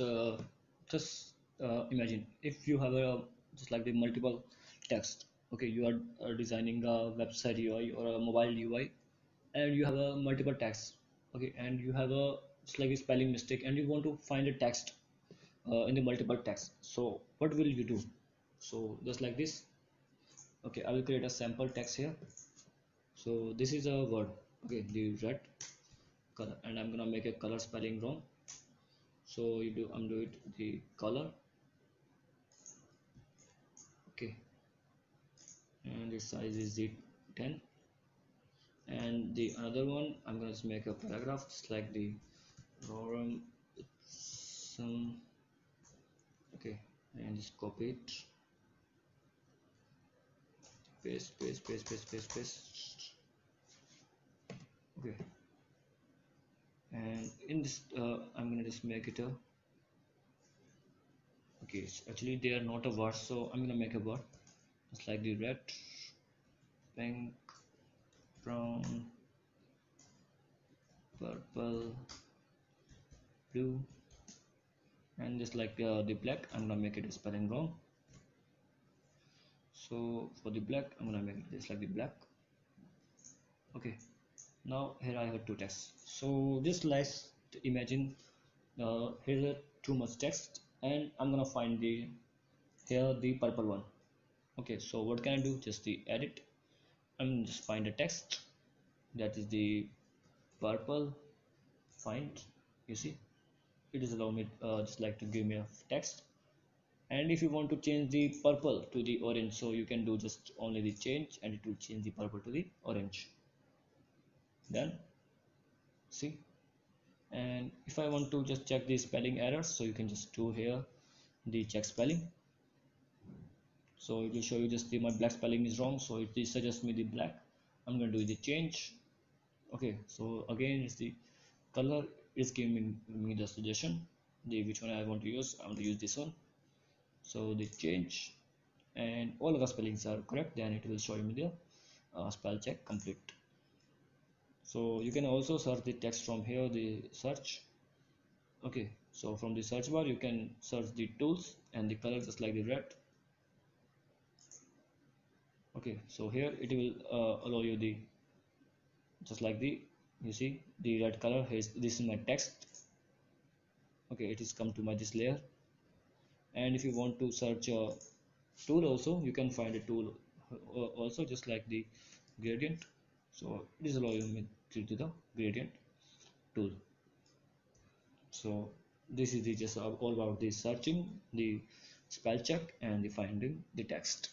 uh, just imagine if you have a just like the multiple text. Okay, you are designing a website UI or a mobile UI, and you have a multiple text. Okay, and you have a just like a spelling mistake, and you want to find a text in the multiple text. So what will you do? So just like this. Okay, I will create a sample text here. So this is a word. Okay, the red color, and I'm gonna make a color spelling wrong. So I'm doing the color. Okay, and the size is the 10, and the another one I'm gonna just make a paragraph just like the Roram some. Okay, and just copy it, paste. Okay, and in this I'm gonna just make it a. Okay, so actually they are not a word, so I'm gonna make a word just like the red, pink, brown, purple, blue, and just like the black I'm gonna make it a spelling wrong. So for the black I'm gonna make it just like the black. Okay, now here I have two texts. So just let's imagine here's a too much text, and I'm gonna find the here the purple one. Okay, so what can I do? Just the edit. I'm just find a text that is the purple. Find, you see it is allow me just like to give me a text. And if you want to change the purple to the orange, so you can do just only the change, and it will change the purple to the orange. Then see, and if I want to just check the spelling errors, so you can just do here the check spelling. So it will show you just the my black spelling is wrong, so it will suggest me the black. I'm going to do the change. Okay, so again it's the color is giving me the suggestion the which one I want to use. I'm going to use this one. So the change, and all of the spellings are correct, then it will show me the spell check complete. So you can also search the text from here, the search. Okay, so from the search bar you can search the tools and the color just like the red. Okay, so here it will allow you the just like the, you see the red color. Is this is my text. Okay, it is come to my this layer. And if you want to search a tool also, you can find a tool also just like the gradient. So it is allowing me to do the gradient tool. So this is the just all about the searching, the spell check, and the finding the text.